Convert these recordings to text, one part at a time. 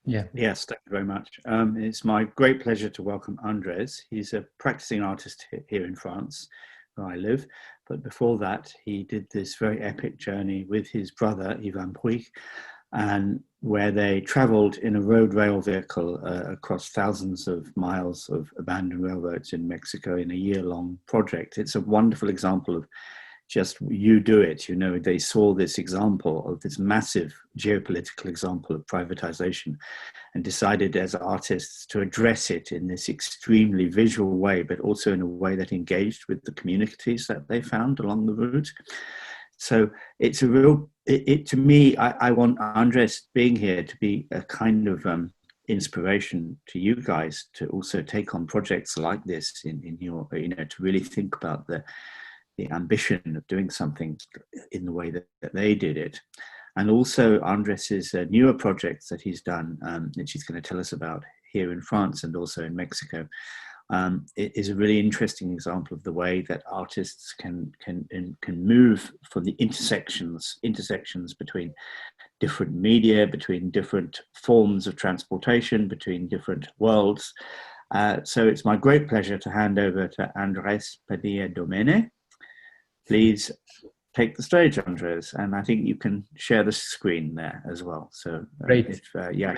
Yeah. Yes, thank you very much. It's my great pleasure to welcome Andrés. He's a practicing artist here in France, where I live. But before that, he did this very epic journey with his brother, Ivan Puig, and where they traveled in a road rail vehicle across thousands of miles of abandoned railroads in Mexico in a year-long project. It's a wonderful example of just you do it. You know, they saw this example of this massive geopolitical example of privatization and decided as artists to address it in this extremely visual way, but also in a way that engaged with the communities that they found along the route. So it's a real, to me, I want Andrés being here to be a kind of inspiration to you guys to also take on projects like this in your, you know, to really think about the ambition of doing something in the way that they did it. And also Andrés's newer projects that he's done, which he's going to tell us about here in France and also in Mexico, it is a really interesting example of the way that artists can move from the intersections between different media, between different forms of transportation, between different worlds. So it's my great pleasure to hand over to Andrés Padilla Domene. Please take the stage, Andrés, and I think you can share the screen there as well. So Great. Yeah.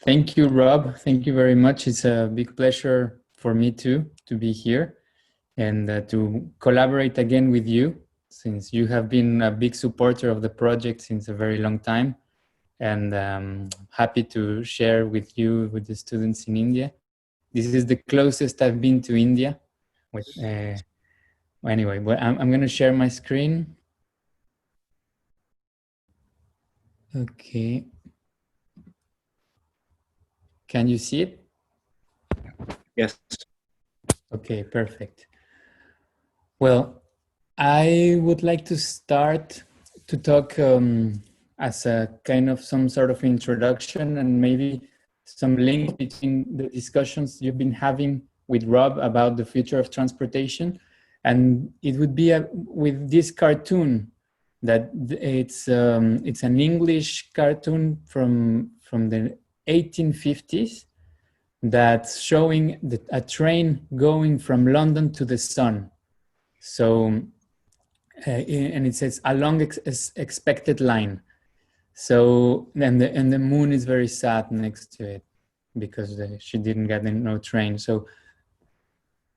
Thank you, Rob. Thank you very much. It's a big pleasure for me too to be here and to collaborate again with you, since you have been a big supporter of the project since a very long time, and happy to share with you, with the students in India. This is the closest I've been to India. Anyway, well, I'm going to share my screen. Okay. Can you see it? Yes. Okay, perfect. Well, I would like to start to talk as a kind of some sort of introduction and maybe some link between the discussions you've been having with Rob about the future of transportation. And it would be with this cartoon that it's an English cartoon from the 1850s that's showing a train going from London to the sun. So, and it says a long expected line. So, and the moon is very sad next to it because she didn't get no train. So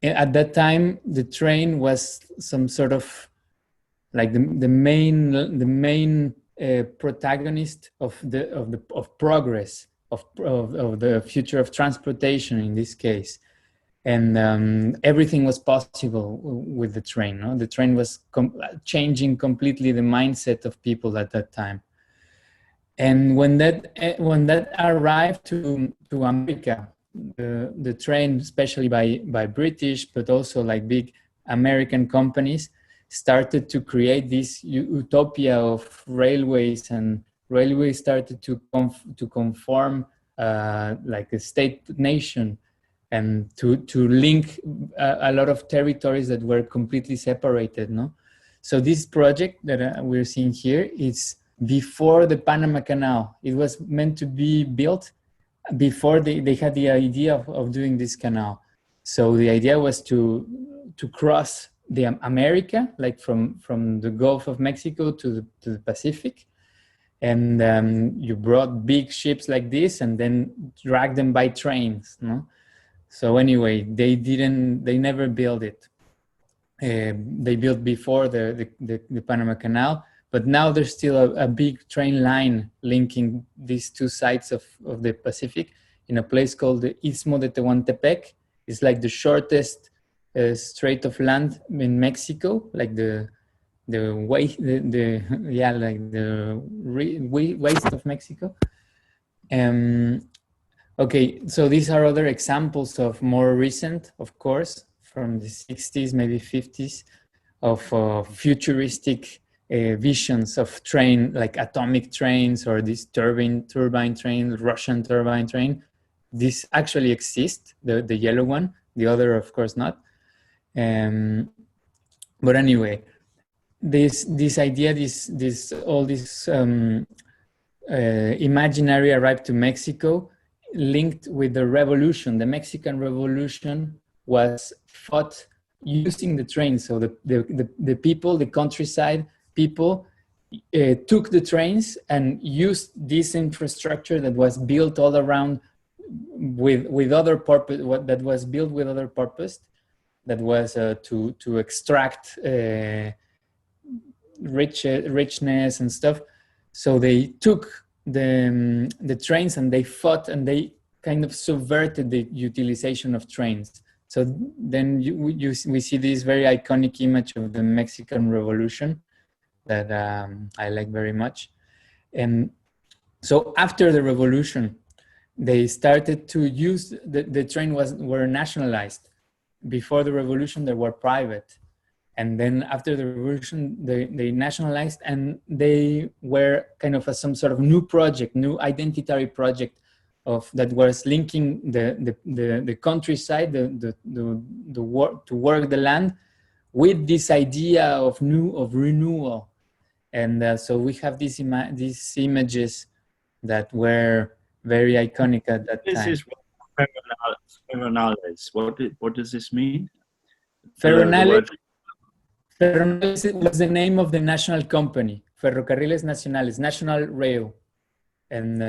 at that time, the train was some sort of like the main protagonist of progress of the future of transportation in this case, and everything was possible with the train. No? The train was changing completely the mindset of people at that time. And when that arrived to America, the train, especially by British, but also like big American companies, started to create this utopia of railways, and railways started to conform like a state nation, and to link a lot of territories that were completely separated. No, so this project that we're seeing here is before the Panama Canal. It was meant to be built before they had the idea of doing this canal. So the idea was to cross the America, like from the Gulf of Mexico to the Pacific. And you brought big ships like this and then drag them by trains, no? So anyway, they never built it. They built before the Panama Canal, but now there's still a big train line linking these two sides of the Pacific in a place called the Istmo de Tehuantepec. It's like the shortest strait of land in Mexico, like the waste of Mexico. Okay, so these are other examples of more recent, of course, from the 60s, maybe 50s, of futuristic visions of train, like atomic trains or this turbine train, Russian turbine train. This actually exists, the yellow one, the other, of course, not. But anyway, this idea, all these imaginary arrived to Mexico, linked with the revolution. The Mexican Revolution was fought using the train. So the people, the countryside people, took the trains and used this infrastructure that was built all around with other purpose, that was built with other purpose, that was to extract richness and stuff. So they took the trains and they fought and they kind of subverted the utilization of trains. So then we see this very iconic image of the Mexican Revolution that I like very much. And so after the revolution, they started to use the train were nationalized. Before the revolution, they were private. And then after the revolution, they nationalized, and they were kind of some sort of new project, new identitary project that was linking the countryside, the work to work the land, with this idea of renewal. And so we have these images that were very iconic at that time. This is Ferronales. What does this mean? Ferronales was the name of the national company, Ferrocarriles Nacionales, National Rail. And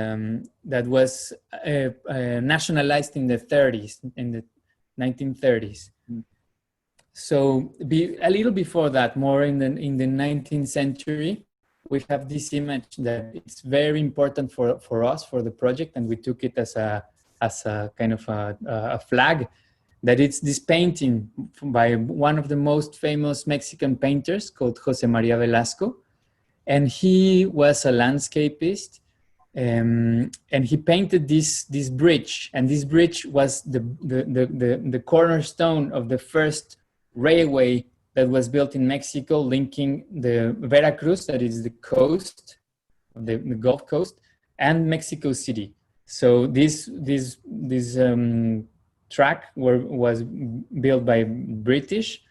that was nationalized in the 30s, in the 1930s. So a little before that, more in the 19th century, we have this image that it's very important for us, for the project, and we took it as a kind of a flag, that it's this painting by one of the most famous Mexican painters called Jose Maria Velasco. And he was a landscapist, and he painted this bridge, and this bridge was the cornerstone of the first railway that was built in Mexico, linking the Veracruz, that is the coast, the Gulf Coast, and Mexico City. So this track was built by British.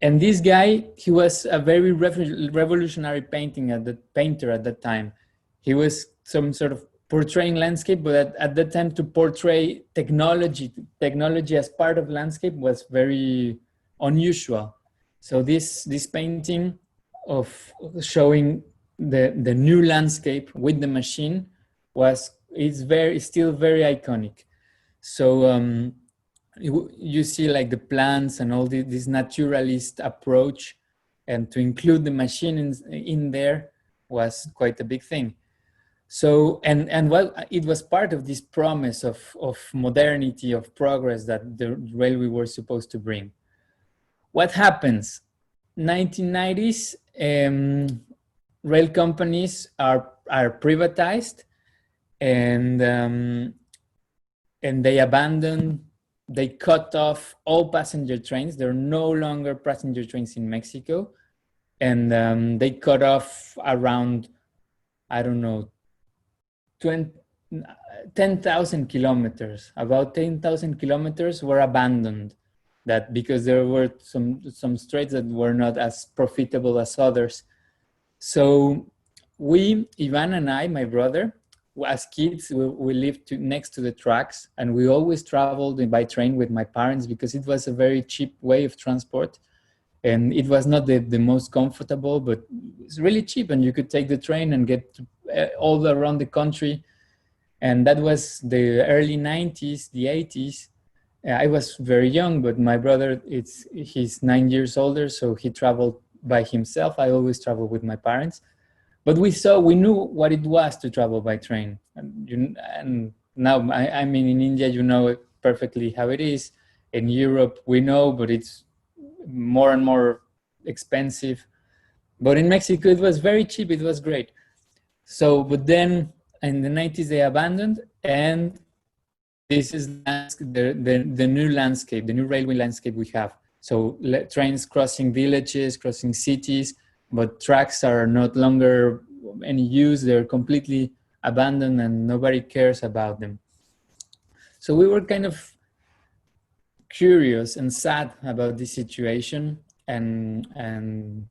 And this guy, he was a very revolutionary painter at that time. He was some sort of portraying landscape, but at that time, to portray technology as part of landscape was very unusual. So this painting of showing the new landscape with the machine is still very iconic. So you see like the plants and all this naturalist approach, and to include the machine in there was quite a big thing. So, and well, it was part of this promise of modernity, of progress that the railway were supposed to bring. What happens? 1990s, rail companies are privatized, and they cut off all passenger trains. There are no longer passenger trains in Mexico. And they cut off around, I don't know, 10,000 kilometers. About 10,000 kilometers were abandoned, that because there were some straits that were not as profitable as others. So Ivan and I, my brother, as kids, we lived next to the tracks, and we always traveled by train with my parents because it was a very cheap way of transport. And it was not the most comfortable, but it's really cheap, and you could take the train and get all around the country. And that was the early 90s, the 80s. I was very young, but my brother, he's 9 years older, so he traveled by himself. I always traveled with my parents. But we knew what it was to travel by train. And now, I mean, in India, you know perfectly how it is. In Europe, we know, but it's more and more expensive. But in Mexico, it was very cheap. It was great. So, but then in the 90s, they abandoned. And this is the new landscape, the new railway landscape we have. So trains crossing villages, crossing cities, but tracks are not longer any use. They're completely abandoned and nobody cares about them. So we were kind of curious and sad about this situation. And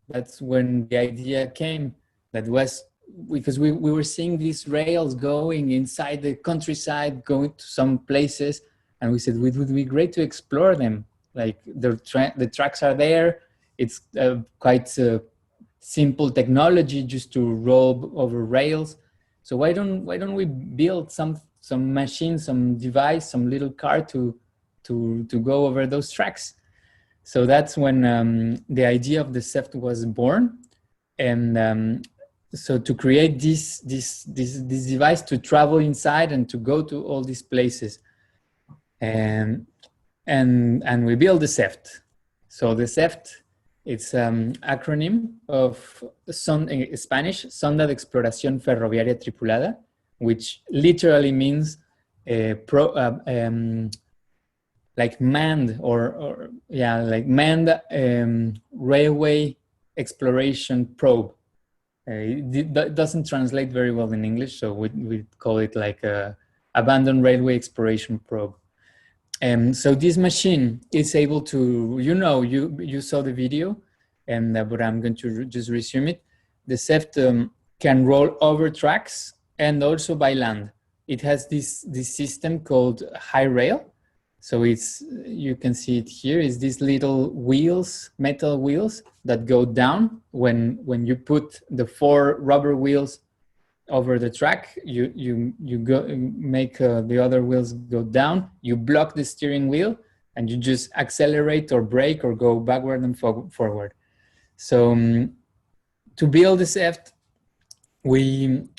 that's when the idea came that was because we were seeing these rails going inside the countryside, going to some places, and we said it would be great to explore them. Like the tracks are there. It's quite simple technology just to roll over rails. So why don't we build some machine, some device, some little car to go over those tracks? So that's when the idea of the SEFT was born, and so to create this device to travel inside and to go to all these places, and we built the SEFT. So the SEFT, it's acronym of Spanish, Sonda de Exploración Ferroviaria Tripulada, which literally means like manned like manned railway exploration probe. It doesn't translate very well in English, so we call it like a abandoned railway exploration probe. So this machine is able to, you saw the video, but I'm going to just resume it. The SEFT can roll over tracks and also by land. It has this system called high rail. So you can see it here, is these little wheels, metal wheels that go down. When you put the 4 rubber wheels over the track, you go make the other wheels go down, you block the steering wheel, and you just accelerate or brake or go backward and forward. So to build the SEFT, we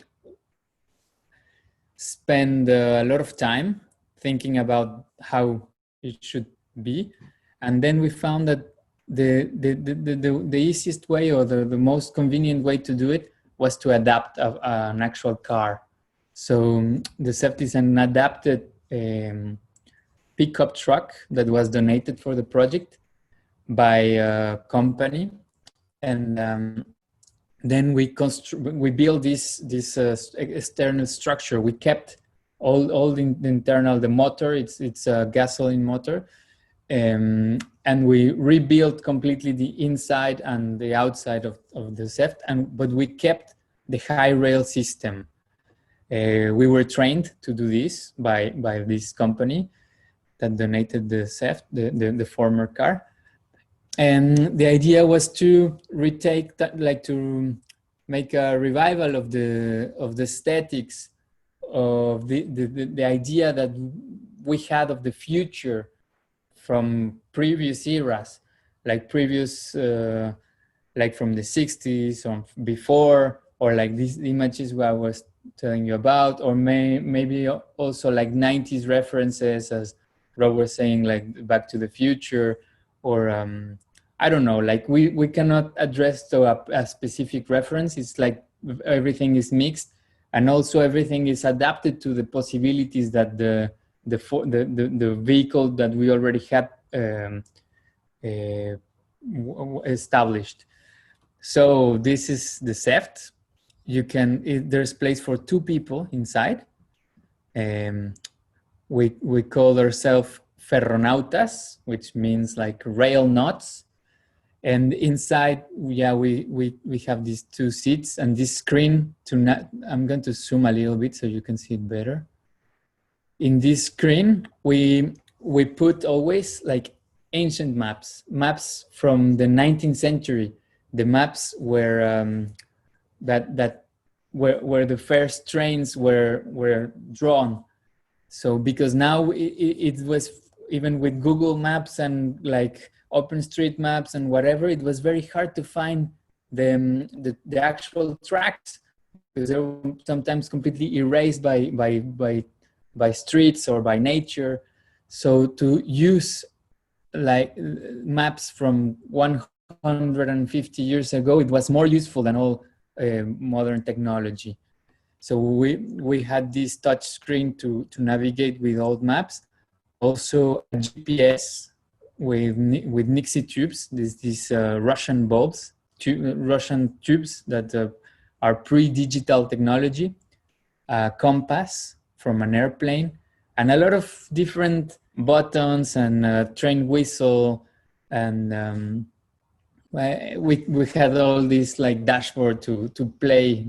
spend a lot of time thinking about how it should be, and then we found that the easiest way, or the most convenient way to do it, was to adapt an actual car. So the SEFT is an adapted pickup truck that was donated for the project by a company, and then we built this external structure. We kept all the internal, the motor. It's a gasoline motor, and we rebuilt completely the inside and the outside of the SEFT, but we kept the high rail system. We were trained to do this by this company that donated the SEFT, the former car. And the idea was to retake that, like to make a revival of the aesthetics of the idea that we had of the future from previous eras, like like from the 60s or before, or like these images where I was telling you about, or maybe also like 90s references, as Rob was saying, like Back to the Future, or I don't know, like we cannot address to a specific reference. It's like everything is mixed, and also everything is adapted to the possibilities that the vehicle that we already had established. So this is the SEFT. There's place for 2 people inside. We call ourselves ferronautas, which means like rail knots. And inside, we have these 2 seats and this screen. I'm going to zoom a little bit so you can see it better. In this screen, we put always like ancient maps from the 19th century. The maps where where the first trains were drawn. So because now it was, even with Google Maps and like OpenStreetMaps and whatever, it was very hard to find the actual tracks, because they were sometimes completely erased by streets or by nature. So to use like maps from 150 years ago, it was more useful than all modern technology. So we had this touch screen to navigate with old maps. Also a GPS with Nixie tubes, these Russian bulbs, Russian tubes that are pre-digital technology, a compass from an airplane, and a lot of different buttons and train whistle, and we had all this like dashboard to play.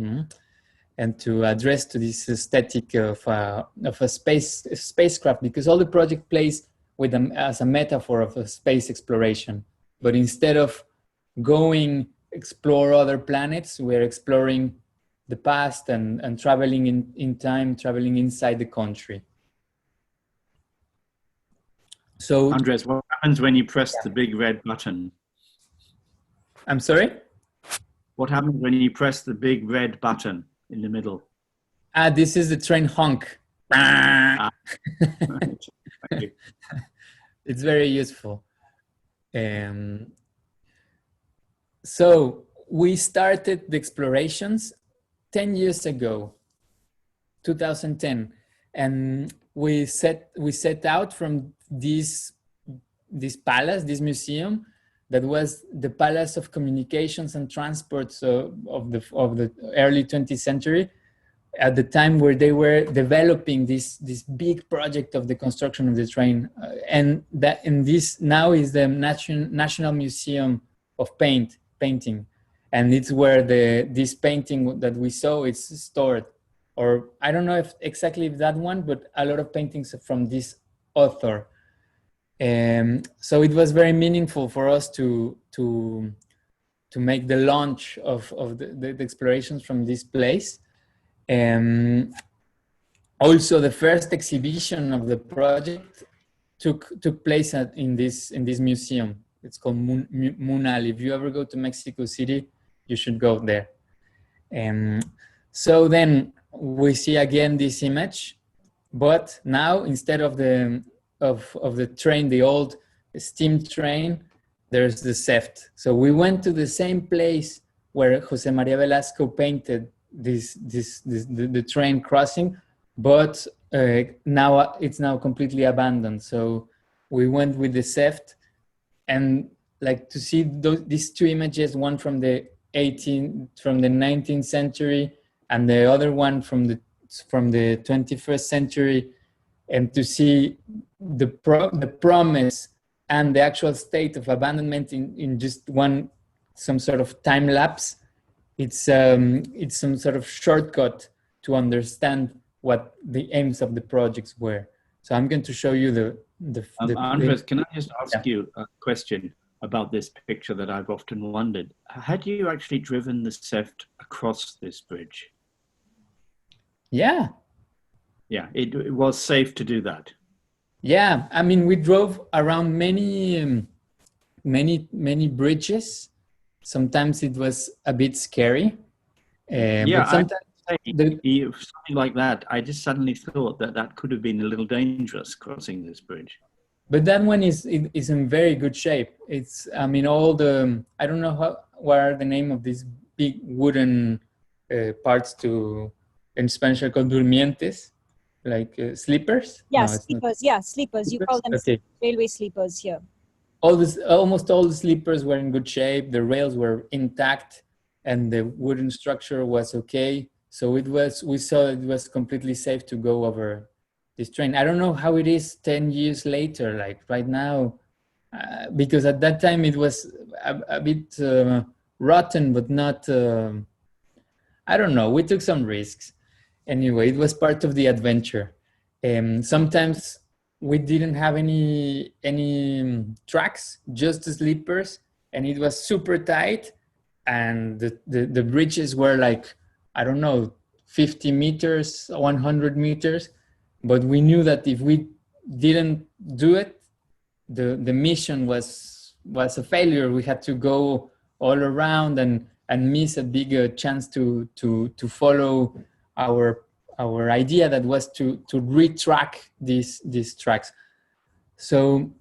and to address to this aesthetic of a spacecraft, because all the project plays with them as a metaphor of a space exploration. But instead of going explore other planets, we're exploring the past and traveling in time, traveling inside the country. So Andres, what happens when you press the big red button? I'm sorry? What happens when you press the big red button in the middle? This is the train honk. It's very useful. So we started the explorations 10 years ago, 2010, and we set out from this palace, this museum, that was the Palace of Communications and Transports of the early 20th century, at the time where they were developing this big project of the construction of the train, and this now is the National Museum of Painting, and it's where this painting that we saw is stored, or I don't know if exactly that one, but a lot of paintings from this author. So it was very meaningful for us to make the launch of the explorations from this place. Also, the first exhibition of the project took place in this museum. It's called Munal. If you ever go to Mexico City, you should go there. So then we see again this image, but now instead of the train, the old steam train, there's the SEFT. So we went to the same place where Jose Maria Velasco painted the train crossing, but now it's completely abandoned. So we went with the SEFT, and like to see these two images, one from the 19th century and the other one from the 21st century, and to see the promise and the actual state of abandonment in just some sort of time lapse. It's some sort of shortcut to understand what the aims of the projects were. So I'm going to show you Andres, can I just ask you a question about this picture that I've often wondered? Had you actually driven the SEFT across this bridge? Yeah. Yeah, it was safe to do that. Yeah, I mean, we drove around many bridges. Sometimes it was a bit scary. Yeah, but sometimes something like that. I just suddenly thought that could have been a little dangerous crossing this bridge. But that one is in very good shape. It's, I mean, I don't know what are the name of these big wooden parts in Spanish are called durmientes, like sleepers. Yeah, No, sleepers. Yeah, sleepers. You call them railway sleepers here. Almost all the sleepers were in good shape. The rails were intact, and the wooden structure was okay. So we saw it was completely safe to go over this train. I don't know how it is 10 years later, like right now, because at that time it was a bit rotten, but not, I don't know, we took some risks. Anyway, it was part of the adventure. Sometimes we didn't have any tracks, just the sleepers, and it was super tight, and the bridges were like, I don't know, 50 meters, 100 meters, but we knew that if we didn't do it, the mission was a failure. We had to go all around and miss a big chance to follow our idea, that was to retrack these tracks. So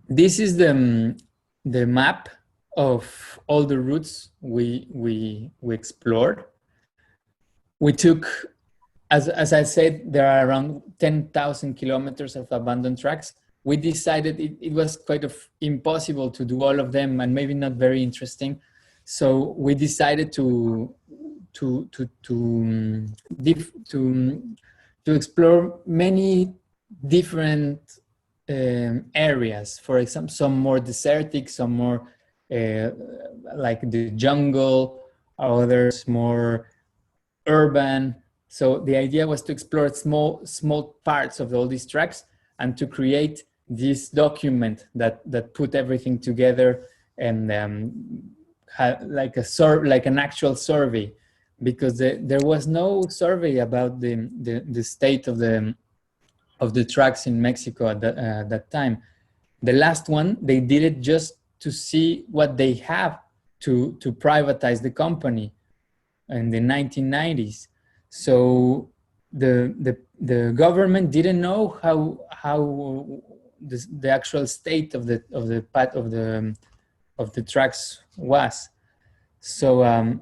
this is the map of all the routes we explored. We took, as I said, there are around 10,000 kilometers of abandoned tracks. We decided it was quite impossible to do all of them, and maybe not very interesting. So we decided to explore many different areas. For example, some more desertic, some more like the jungle, others more urban. So the idea was to explore small parts of all these tracks and to create this document that put everything together and had like an actual survey, because there was no survey about the state of the tracks in Mexico at that time. The last one, they did it just to see what they have to privatize the company in the 1990s. So the government didn't know how the actual state of the tracks was. So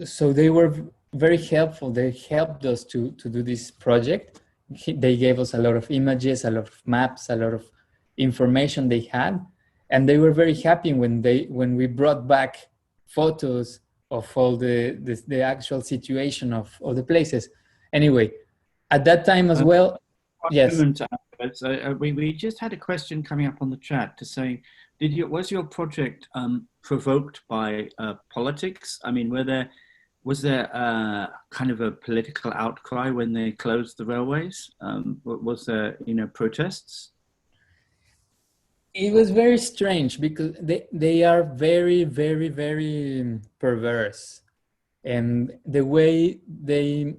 so they were very helpful. They helped us to do this project. They gave us a lot of images, a lot of maps, a lot of information they had, and they were very happy when we brought back photos of all the actual situation of the places. Anyway, at that time as well, yes. We just had a question coming up on the chat to say, was your project provoked by politics? I mean, was there kind of a political outcry when they closed the railways? Was there, protests? It was very strange because they are very, very, very perverse. And the way they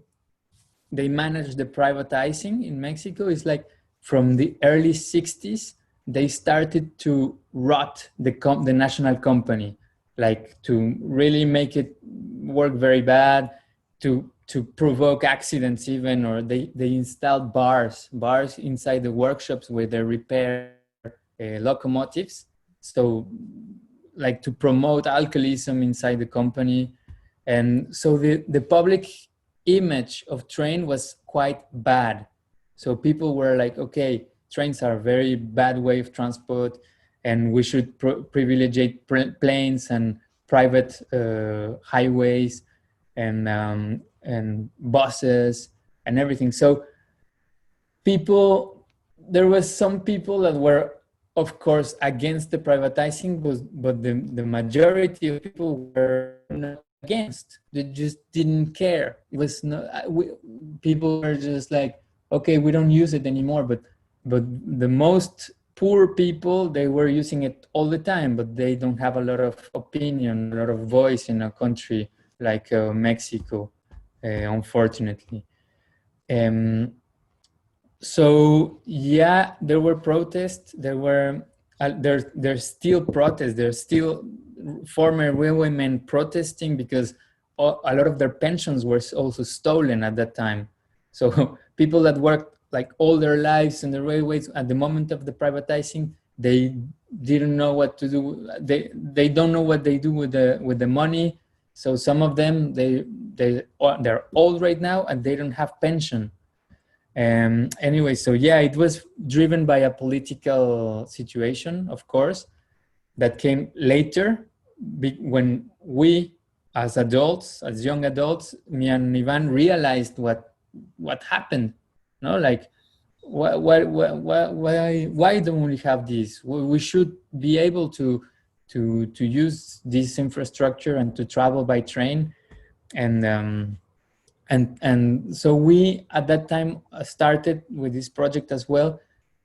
manage the privatizing in Mexico is like from the early 60s, they started to rot the national company, like to really make it work very bad, to provoke accidents even, or they installed bars inside the workshops where they repair locomotives. So like to promote alcoholism inside the company. And so the public image of train was quite bad. So people were like, okay, trains are a very bad way of transport, and we should privilege planes and private highways and buses and everything. So there was some people that were, of course, against the privatizing, but the majority of people were not against. They just didn't care. It was not. People were just like, okay, we don't use it anymore. But the most poor people, they were using it all the time, but they don't have a lot of opinion, a lot of voice in a country like Mexico, unfortunately. So yeah, there were protests. There's still protests. There's still former railwaymen protesting because a lot of their pensions were also stolen at that time. So people that worked like all their lives in the railways, at the moment of the privatizing, they didn't know what to do. They don't know what they do with the money. So some of them they're old right now and they don't have pension. Anyway, so yeah, it was driven by a political situation, of course, that came later when we, as adults, as young adults, me and Ivan realized what happened. No, like why don't we have this? We should be able to use this infrastructure and to travel by train, and so we at that time started with this project as well,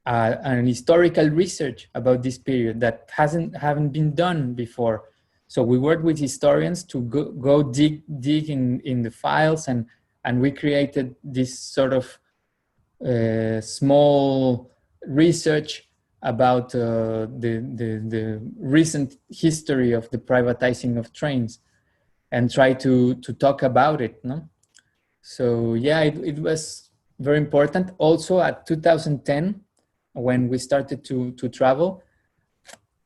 an historical research about this period that haven't been done before. So we worked with historians to go dig in the files, and we created this sort of small research about the recent history of the privatizing of trains, and try to talk about it, no? So yeah, it was very important. Also at 2010, when we started to travel,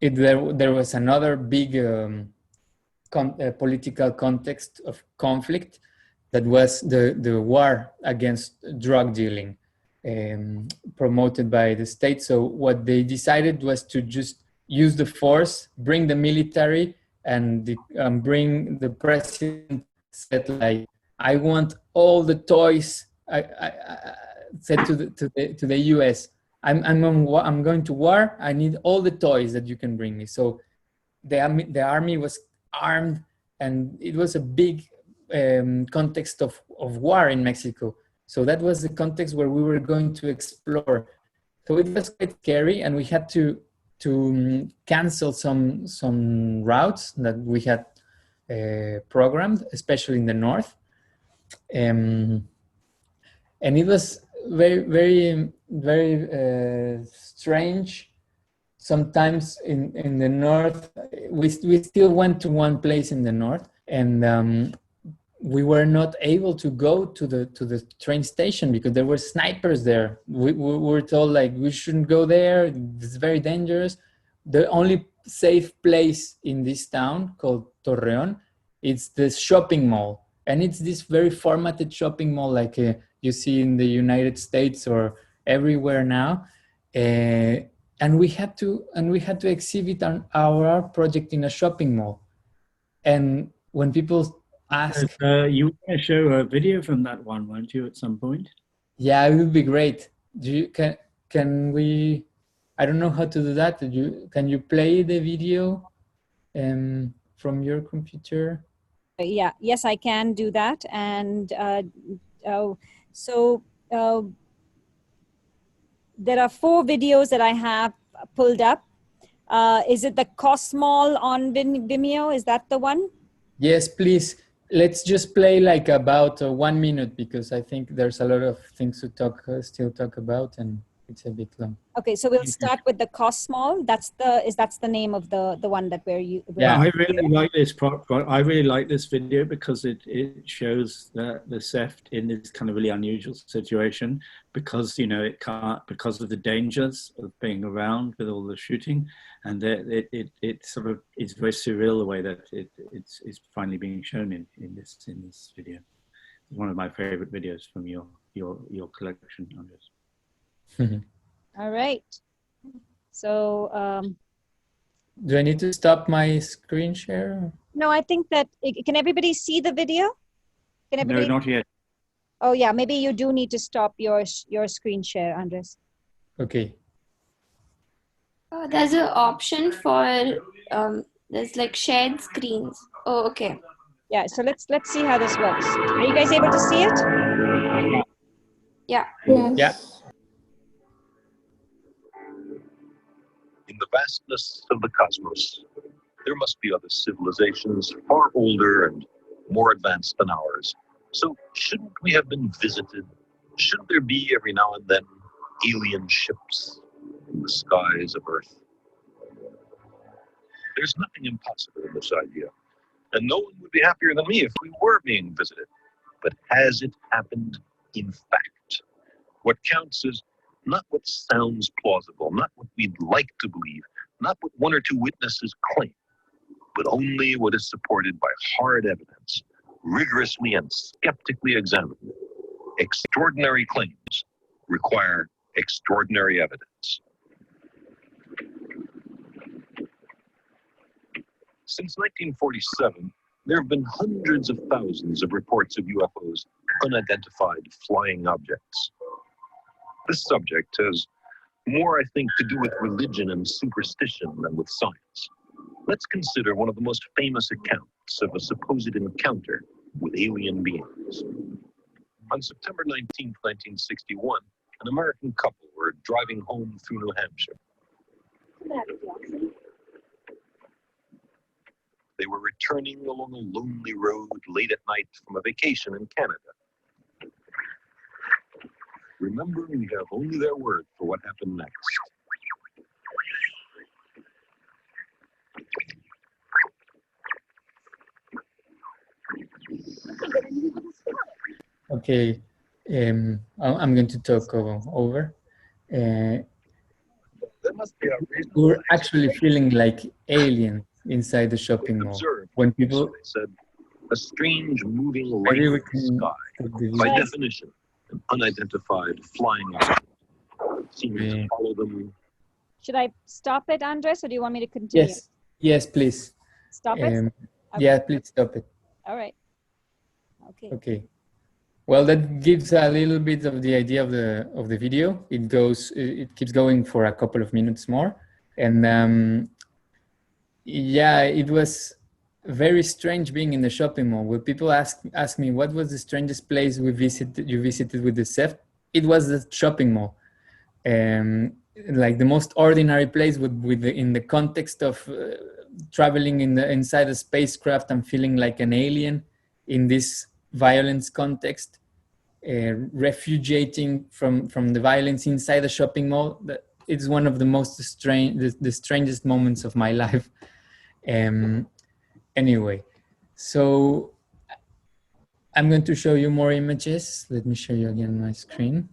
there was another big political context of conflict, that was the war against drug dealing, promoted by the state. So what they decided was to just use the force, bring the military, and bring the president said like, I want all the toys. I said to the US, I'm going to war. I need all the toys that you can bring me. So the army was armed, and it was a big context of war in Mexico. So that was the context where we were going to explore. So it was quite scary, and we had to cancel some routes that we had programmed, especially in the north. And it was very strange. Sometimes in the north, we still went to one place in the north, and we were not able to go to the train station because there were snipers there. We were told like we shouldn't go there, it's very dangerous. The only safe place in this town called Torreon, it's the shopping mall, and it's this very formatted shopping mall like you see in the United States or everywhere now. And we had to exhibit our project in a shopping mall. And when people ask, you want to show a video from that one, won't you, at some point? yeah, it would be great. Can we? I don't know how to do that. Can you play the video from your computer? Yeah, yes, I can do that. And there are 4 videos that I have pulled up. Is it the Cosmol on Vimeo? Is that the one? Yes, please. Let's just play like about 1 minute because I think there's a lot of things to still talk about, and it's a bit long. Okay, so we'll start with the Cosmol. That's the name of the one that Yeah, I really like this I really like this video because it shows the SEFT in this kind of really unusual situation because because of the dangers of being around with all the shooting, and it sort of is very surreal the way that it's finally being shown in this video. It's one of my favorite videos from your collection, Andres. All right. So do I need to stop my screen share? No, I think that can everybody see the video? Can everybody? No, not yet. Oh yeah, maybe you do need to stop your screen share, Andres. Okay. There's an option for there's like shared screens. Oh, okay. Yeah, so let's see how this works. Are you guys able to see it? Yeah. Yes. Yeah. In the vastness of the cosmos, there must be other civilizations far older and more advanced than ours. So shouldn't we have been visited? Shouldn't there be every now and then alien ships in the skies of Earth? There's nothing impossible in this idea, and no one would be happier than me if we were being visited. But has it happened in fact? What counts is not what sounds plausible, not what we'd like to believe, not what one or two witnesses claim, but only what is supported by hard evidence, rigorously and skeptically examined. Extraordinary claims require extraordinary evidence. Since 1947, there have been hundreds of thousands of reports of UFOs, unidentified flying objects. This subject has more, I think, to do with religion and superstition than with science. Let's consider one of the most famous accounts of a supposed encounter with alien beings. On September 19, 1961, an American couple were driving home through New Hampshire. They were returning along a lonely road late at night from a vacation in Canada. Remember, we have only their word for what happened next. Okay, I'm going to talk over. There must be a reason. We're actually feeling like aliens inside the shopping mall. When people said a strange moving light in the sky, by definition, an unidentified flying object. Seems to follow them. Should I stop it, Andres, or do you want me to continue? Yes, please. Stop it? Okay. Yeah, please stop it. All right. Okay. Okay. Well, that gives a little bit of the idea of the video. It keeps going for a couple of minutes more, and yeah, it was very strange being in the shopping mall. Where people ask me what was the strangest place you visited with the SEFT, it was the shopping mall. Like the most ordinary place in the context of traveling inside a spacecraft and feeling like an alien in this violence context, refugiating from the violence inside the shopping mall. It's one of the most the strangest moments of my life. Anyway, so I'm going to show you more images. Let me show you again my screen.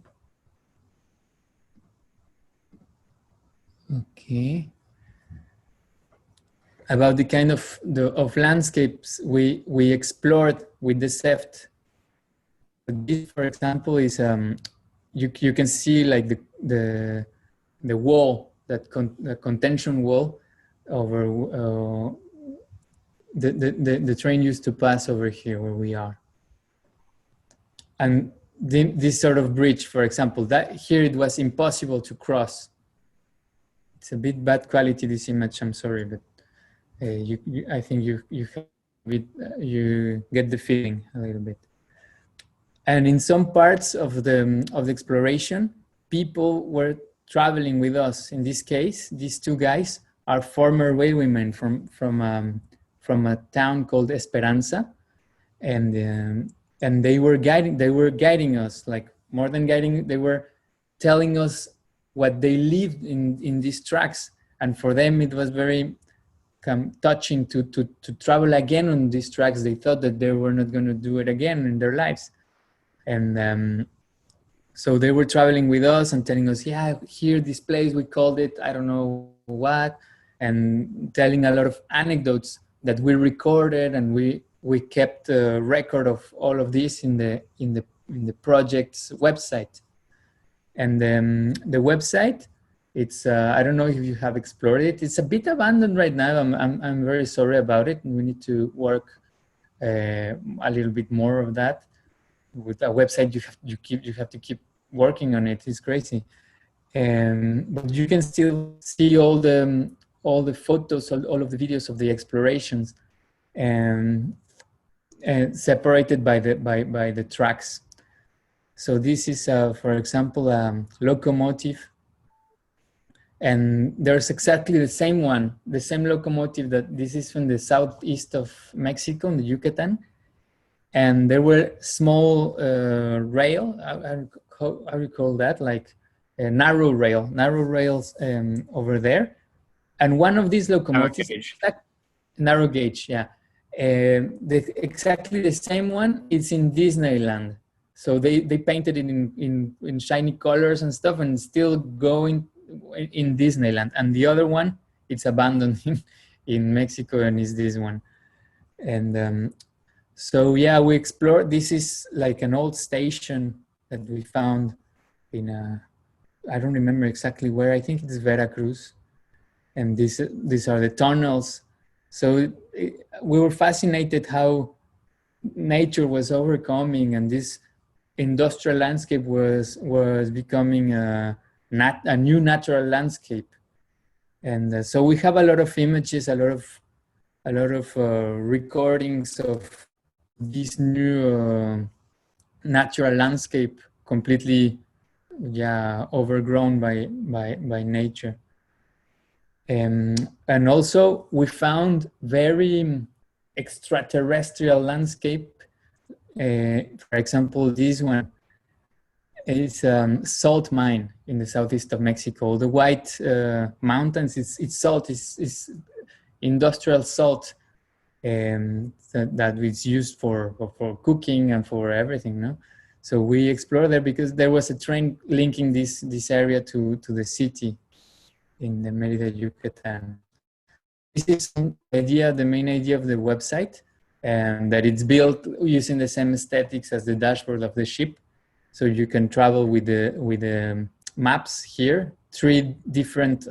Okay. About the kind of landscapes we explored with the SEFT. This, for example, is you can see like the wall, the contention wall over the train used to pass over here where we are. And this sort of bridge, for example, that here it was impossible to cross. It's a bit bad quality, this image, I'm sorry, but I think you get the feeling a little bit. And in some parts of the exploration, people were traveling with us. In this case, these two guys are former railwaymen from a town called Esperanza, and they were guiding us, like more than guiding, they were telling us what they lived in these tracks. And for them, it was very touching to travel again on these tracks. They thought that they were not going to do it again in their lives. And so they were traveling with us and telling us, yeah, here, this place, we called it, I don't know what, and telling a lot of anecdotes that we recorded, and we kept a record of all of this in the project's website. And the website, it's I don't know if you have explored it. It's a bit abandoned right now. I'm very sorry about it. We need to work a little bit more of that. With a website, you have to keep working on it. It's crazy. But you can still see all the photos, all of the videos of the explorations, and separated by the tracks. So this is, for example, a locomotive, and there's exactly the same one, the same locomotive that this is from the southeast of Mexico, in the Yucatan. And there were small rail, how do you call that? Like a narrow rails over there. And one of these locomotives, narrow gauge, yeah. Exactly the same one, it's in Disneyland. So they painted it in shiny colors and stuff, and still going in Disneyland. And the other one, it's abandoned in Mexico, and is this one. And so yeah, we explored. This is like an old station that we found in I don't remember exactly where. I think it's Veracruz. And these are the tunnels. So we were fascinated how nature was overcoming, and this industrial landscape was becoming a new natural landscape. And so we have a lot of images, a lot of recordings of this new natural landscape, completely overgrown by nature. And also we found very extraterrestrial landscape. For example, this one is salt mine in the southeast of Mexico. The white mountains, it's salt, it's industrial salt that is used for cooking and for everything, no? So we explored there because there was a train linking this area to the city in the Merida, Yucatan. This is the main idea of the website, and that it's built using the same aesthetics as the dashboard of the ship. So you can travel with the maps here, 3 different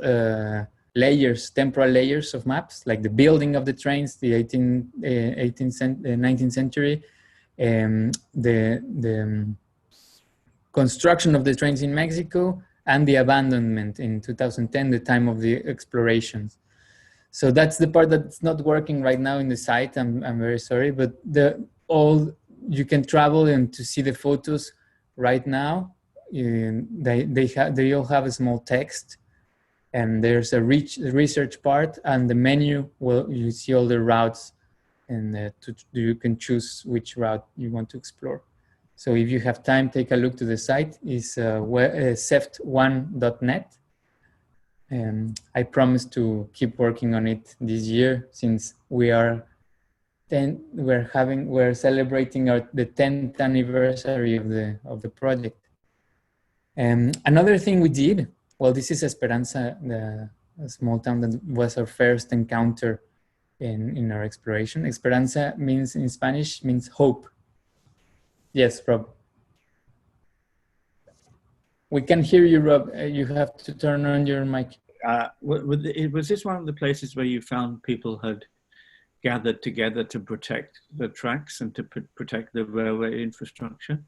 temporal layers of maps, like the building of the trains, the 19th century, the construction of the trains in Mexico, and the abandonment in 2010, the time of the explorations. So that's the part that's not working right now in the site. I'm very sorry, but you can travel and to see the photos right now. They all have a small text, and there's a research part, and the menu. Well, you see all the routes, and you can choose which route you want to explore. So if you have time, take a look to the site. It's SEFT-1.net. I promise to keep working on it this year, since we're celebrating the 10th anniversary of the project. Another thing we did, well, this is Esperanza, a small town that was our first encounter in our exploration. Esperanza means in Spanish means hope. Yes, Rob. We can hear you, Rob. You have to turn on your mic. Was this one of the places where you found people had gathered together to protect the tracks and to protect the railway infrastructure?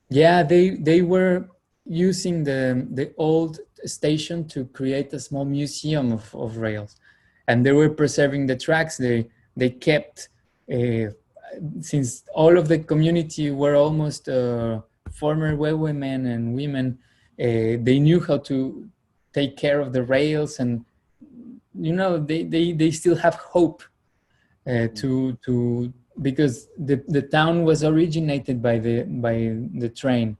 Yeah, they were using the old station to create a small museum of rails, and they were preserving the tracks. They kept, since all of the community were almost former railwaymen and women, they knew how to take care of the rails, and they still have hope because the town was originated by the train.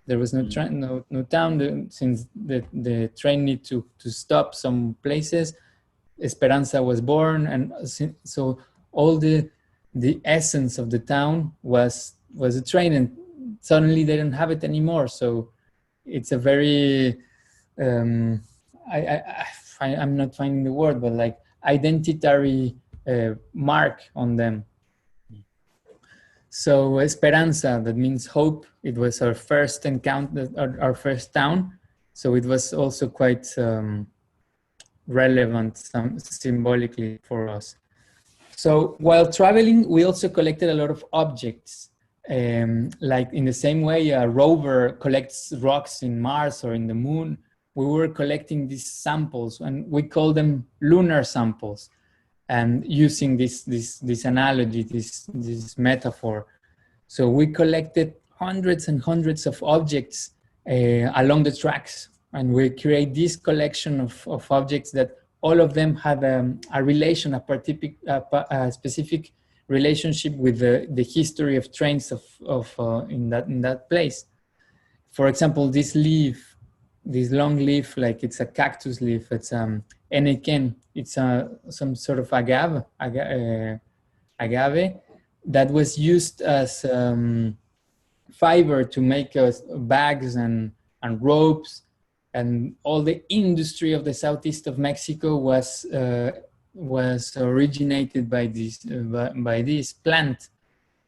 There was no train, no town, since the train need to stop some places. Esperanza was born, and so all the essence of the town was a train, and suddenly they don't have it anymore. So it's a very I'm not finding the word, but like identitary mark on them. So Esperanza, that means hope. It was our first encounter, our first town. So it was also quite relevant symbolically for us. So while traveling, we also collected a lot of objects. Like in the same way a rover collects rocks in Mars or in the moon, we were collecting these samples, and we call them lunar samples. And using this analogy, this metaphor. So we collected hundreds and hundreds of objects along the tracks, and we create this collection of objects that all of them had a relation, a specific relationship with the history of trains in that place. For example, this leaf, this long leaf, like it's a cactus leaf, it's Enequén. It's some sort of agave that was used as fiber to make bags and ropes, and all the industry of the southeast of Mexico was originated by this plant.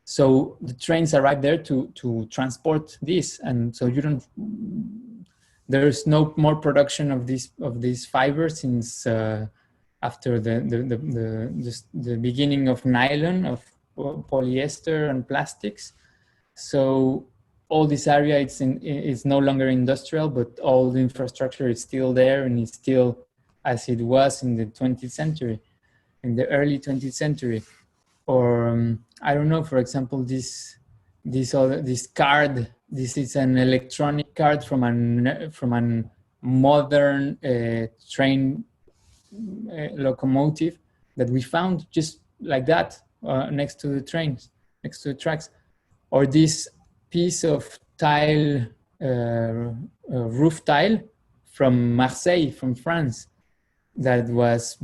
So the trains arrived there to transport this, and so there's no more production of these fibers since after the beginning of nylon, of polyester and plastics. So all this area, it's no longer industrial, but all the infrastructure is still there, and it's still as it was in the 20th century, in the early 20th century. Or I don't know, for example, this card. This is an electronic card from a modern train locomotive that we found just like that next to the trains, next to the tracks. Or this piece of tile, roof tile from Marseille, from France, that was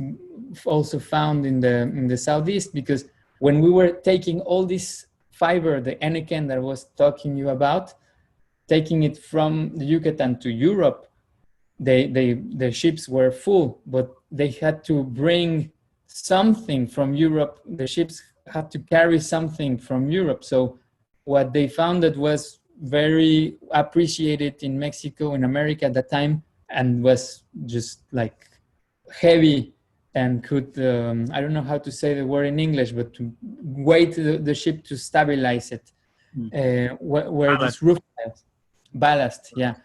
also found in the southeast, because when we were taking all this fiber, the Enequén that I was talking to you about, taking it from the Yucatan to Europe, the ships were full, but they had to bring something from Europe. The ships had to carry something from Europe. So what they found that was very appreciated in Mexico, in America at that time, and was just like heavy, and could, I don't know how to say the word in English, but to weight the ship to stabilize it. Where this roof tiles, ballast, yeah.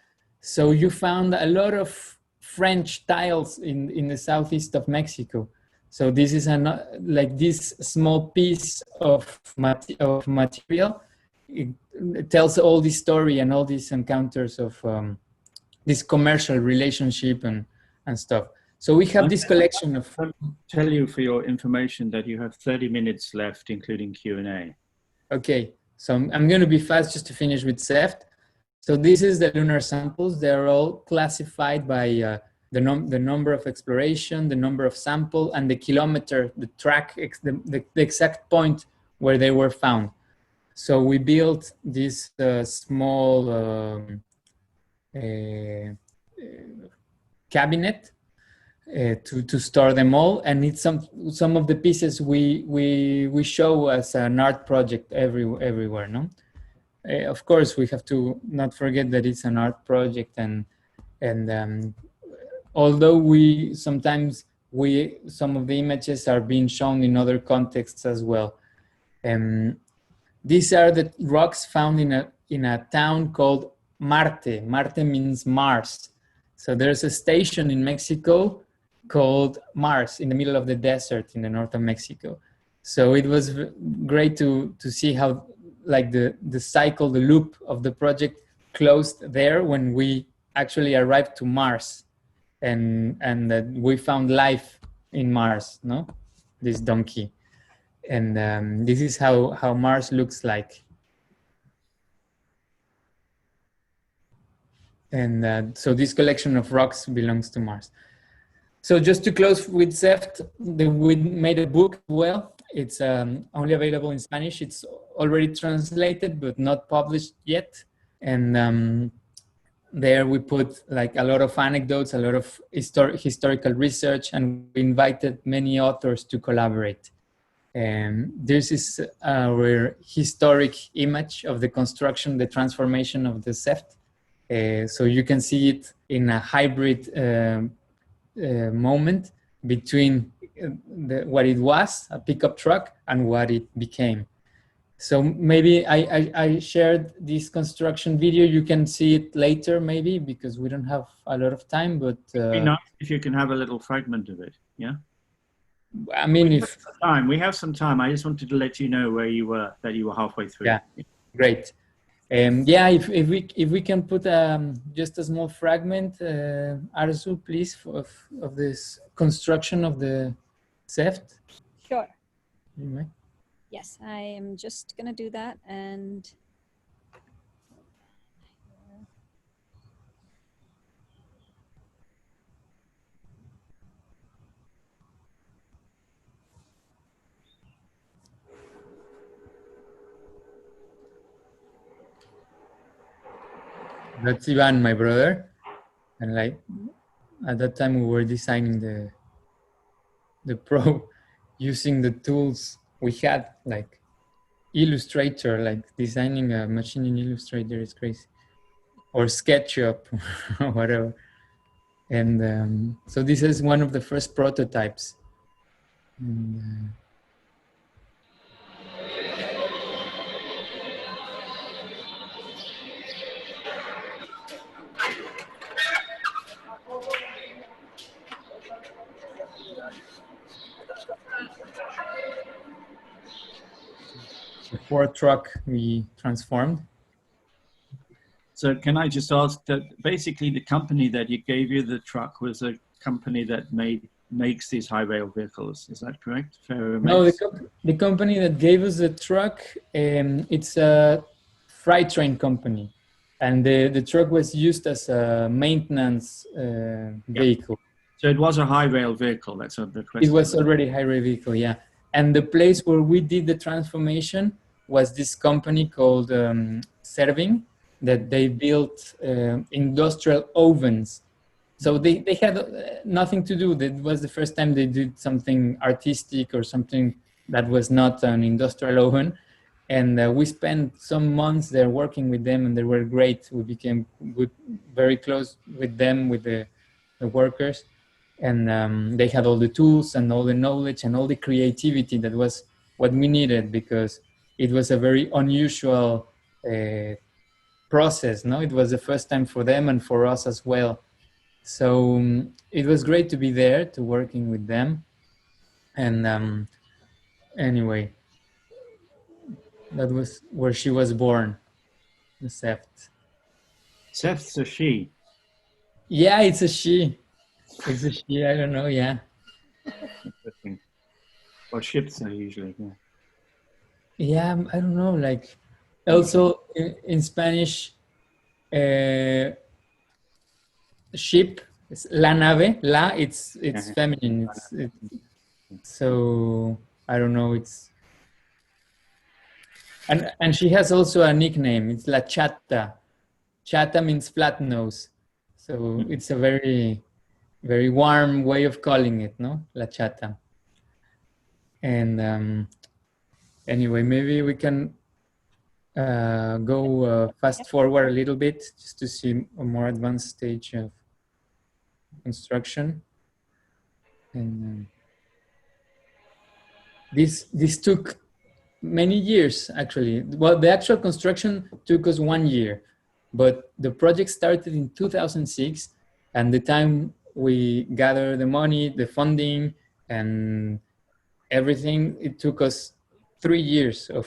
So you found a lot of French tiles in the southeast of Mexico. So this is like this small piece of material. It tells all this story and all these encounters of this commercial relationship and stuff. So we have this collection of... I'll tell you for your information that you have 30 minutes left, including Q&A. Okay, so I'm going to be fast just to finish with SEFT. So this is the lunar samples. They're all classified by the number of exploration, the number of sample, and the kilometer, the track, the exact point where they were found. So we built this small cabinet to store them all, and it's some of the pieces we show as an art project everywhere. No, of course we have to not forget that it's an art project, and although sometimes some of the images are being shown in other contexts as well. These are the rocks found in a town called Marte. Marte means Mars. So there's a station in Mexico called Mars in the middle of the desert in the north of Mexico. So it was great to see how like the cycle, the loop of the project closed there when we actually arrived to Mars, and that we found life in Mars, no? This donkey. And this is how Mars looks like. And so this collection of rocks belongs to Mars. So just to close with SEFT, we made a book as well. It's only available in Spanish. It's already translated, but not published yet. And there we put like a lot of anecdotes, a lot of historical research, and we invited many authors to collaborate. This is our historic image of the construction, the transformation of the SEFT. So you can see it in a hybrid moment between what it was, a pickup truck, and what it became. So maybe I shared this construction video. You can see it later, maybe, because we don't have a lot of time, but... It'd be nice if you can have a little fragment of it, yeah? I mean, we have some time. I just wanted to let you know where you were, that you were halfway through. Yeah, great. Yeah, if we can put just a small fragment, Arzu, please, of this construction of the SEFT. Sure. You may. Yes, I am just going to do that. And that's Ivan, my brother. And like at that time we were designing the Pro using the tools we had, like Illustrator, like designing a machine in Illustrator is crazy, or SketchUp or whatever. And so this is one of the first prototypes. And, the Ford truck we transformed. So can I just ask that basically the company that gave you the truck was a company that makes these high rail vehicles, is that correct? No, the company that gave us the truck, it's a freight train company, and the truck was used as a maintenance vehicle. So it was a high rail vehicle, that's the question. It was already a high rail vehicle, yeah. And the place where we did the transformation was this company called Serving, that they built industrial ovens. So they had nothing to do. That was the first time they did something artistic or something that was not an industrial oven. And we spent some months there working with them, and they were great. We became very close with them, with the workers. And they had all the tools and all the knowledge and all the creativity that was what we needed, because it was a very unusual process. No, it was the first time for them and for us as well. So it was great to be there, to working with them. And anyway, that was where she was born, the SEFT. SEFT's a she. Yeah, it's a she. It's a she, I don't know, yeah. Interesting. Well, ships are usually, yeah. Yeah, I don't know, like, also in Spanish, ship, it's la nave, la, it's feminine, so I don't know, it's, and she has also a nickname, it's La Chata. Chata means flat nose, so it's a very, very warm way of calling it, no? La Chata. And anyway, maybe we can go fast forward a little bit just to see a more advanced stage of construction. And this took many years, actually. Well, the actual construction took us 1 year, but the project started in 2006, and the time we gathered the money, the funding, and everything, it took us 3 years of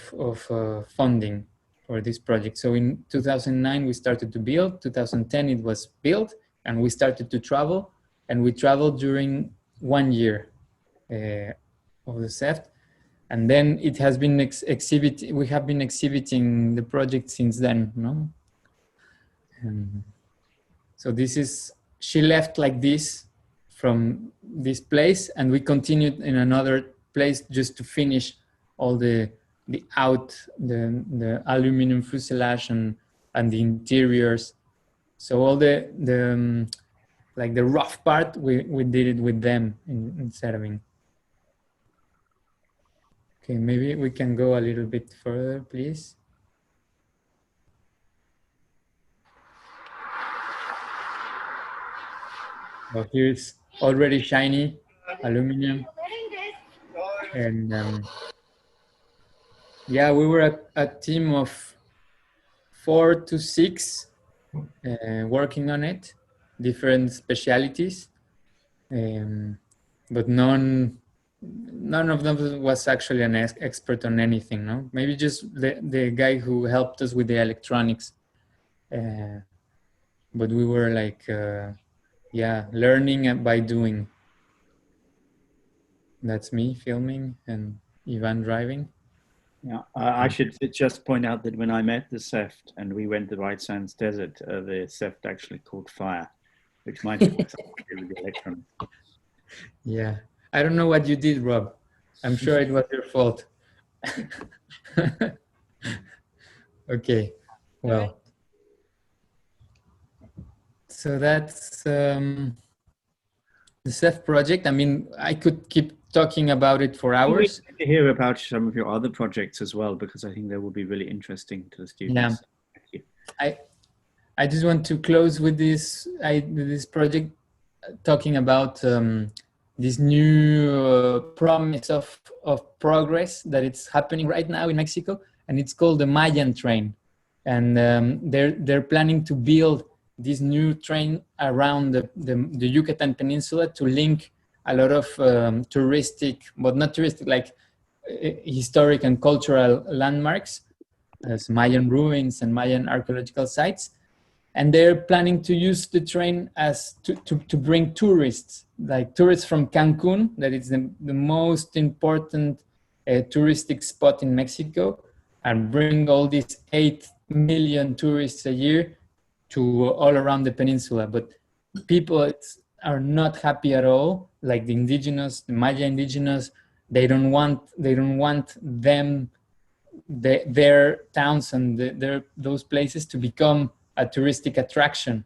funding for this project. So in 2009, we started to build, 2010 it was built, and we started to travel, and we traveled during 1 year of the SEFT. And then it has been we have been exhibiting the project since then, no? So this is, she left like this from this place, and we continued in another place just to finish all the aluminum fuselage and the interiors. So all the like the rough part, we did it with them in Serving. Okay, maybe we can go a little bit further, please. Oh, here's already shiny aluminum. And yeah, we were a team of 4 to 6 working on it, different specialities, but none of them was actually an expert on anything, no? Maybe just the guy who helped us with the electronics. But we were like, yeah, learning by doing. That's me filming and Ivan driving. Yeah, I should just point out that when I met the SEFT and we went to White Sands Desert, the SEFT actually caught fire, which might have something to do with the electrons. Yeah, I don't know what you did, Rob. I'm sure it was your fault. Okay, well, so that's the SEFT project. I mean, I could keep talking about it for hours. We'd like to hear about some of your other projects as well, because I think they will be really interesting to the students. Yeah. Thank you. I just want to close with this project, talking about this new promise of progress that it's happening right now in Mexico, and it's called the Mayan Train. And they're planning to build this new train around the Yucatan Peninsula to link a lot of touristic, but not touristic, like historic and cultural landmarks, as Mayan ruins and Mayan archaeological sites. And they're planning to use the train as to bring tourists, like tourists from Cancun, that is the most important touristic spot in Mexico, and bring all these 8 million tourists a year to all around the peninsula. But people are not happy at all, like the indigenous, the Maya indigenous. They don't want them, their towns and those places to become a touristic attraction.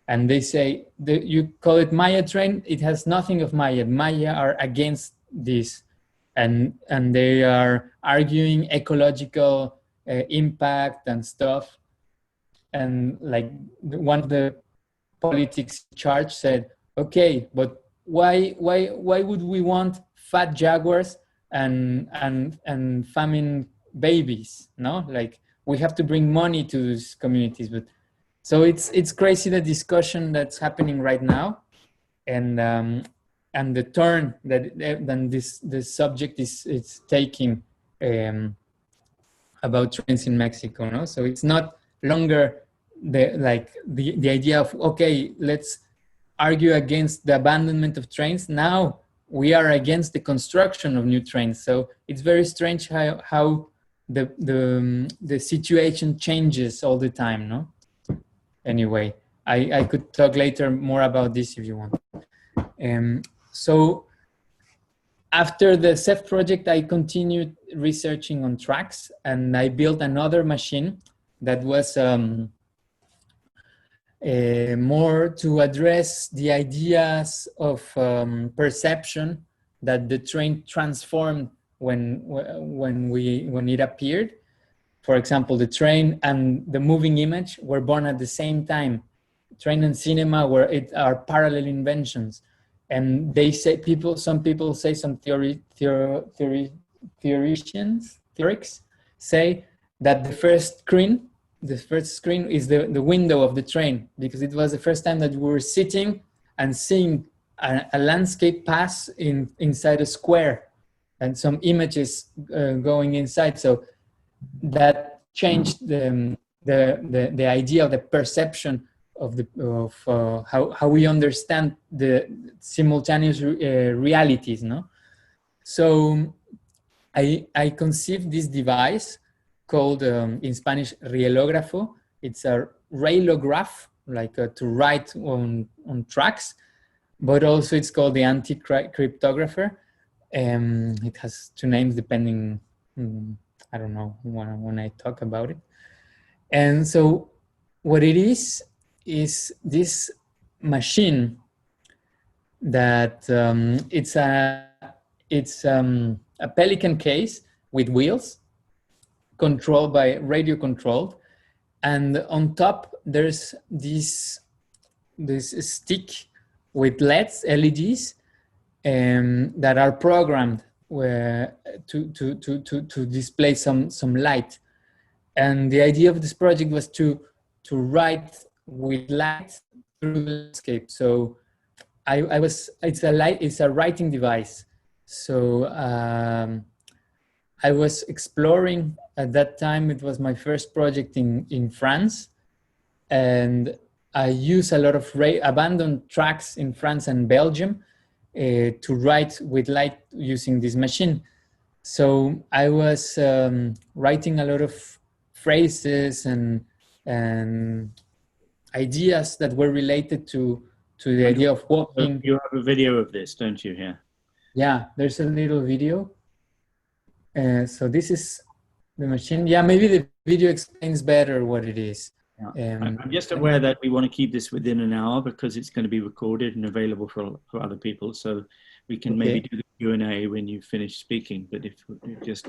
And they say, you call it Maya Train, it has nothing of Maya. Maya are against this, and they are arguing ecological impact and stuff. And like one of the politics in charge said, okay, but why would we want fat jaguars and famine babies? No, like we have to bring money to these communities. But so it's crazy, the discussion that's happening right now. And and the turn that then this subject is taking about trains in Mexico. No, so it's not longer the idea of, okay, let's argue against the abandonment of trains. Now we are against the construction of new trains. So it's very strange how the situation changes all the time. No, anyway, I could talk later more about this if you want. So after the SEFT project, I continued researching on tracks, and I built another machine that was more to address the ideas of perception that the train transformed when it appeared. For example, the train and the moving image were born at the same time. Train and cinema are parallel inventions. And they say some people say, some theorics say that the first screen is the window of the train, because it was the first time that we were sitting and seeing a landscape pass inside a square and some images going inside. So that changed the idea of the perception of how we understand the simultaneous realities. No, so I conceived this device called in Spanish rielógrafo. It's a railograph, like to write on tracks, but also it's called the Anti Cryptographer. It has two names depending. I don't know when I talk about it. And so what it is this machine that it's a pelican case with wheels controlled by radio controlled, and on top there's this stick with LEDs that are programmed to display some light. And the idea of this project was to write with light through the landscape. So it's a writing device. So I was exploring at that time. It was my first project in France, and I use a lot of abandoned tracks in France and Belgium to write with light using this machine. So I was writing a lot of phrases and ideas that were related to the idea of walking. You have a video of this, don't you, here? Yeah, there's a little video. So this is the machine. Yeah, maybe the video explains better what it is. Yeah. I'm just aware that we want to keep this within an hour because it's going to be recorded and available for other people. So we can maybe do the Q&A when you finish speaking. But if you just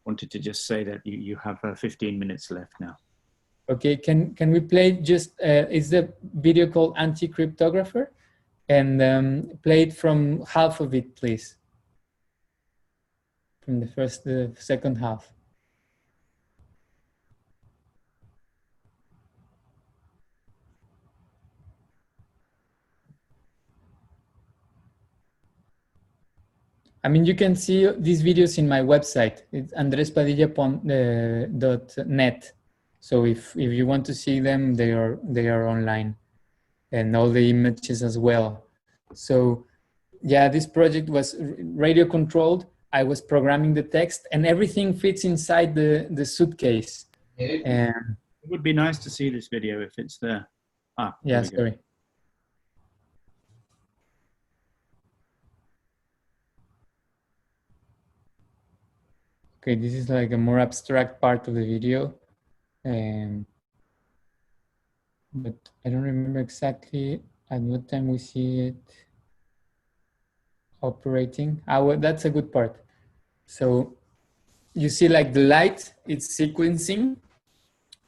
wanted to just say that you have 15 minutes left now. Okay, can we play just, is the video called Anti Cryptographer? And play it from half of it, please. From the second half. I mean, you can see these videos in my website. It's andrespadilla.net. So if you want to see them, they are online, and all the images as well. So yeah, this project was radio controlled. I was programming the text, and everything fits inside the suitcase. And it would be nice to see this video if it's there. Yeah, sorry. Okay, this is like a more abstract part of the video. But I don't remember exactly at what time we see it operating. Well, that's a good part. So you see like the light, it's sequencing.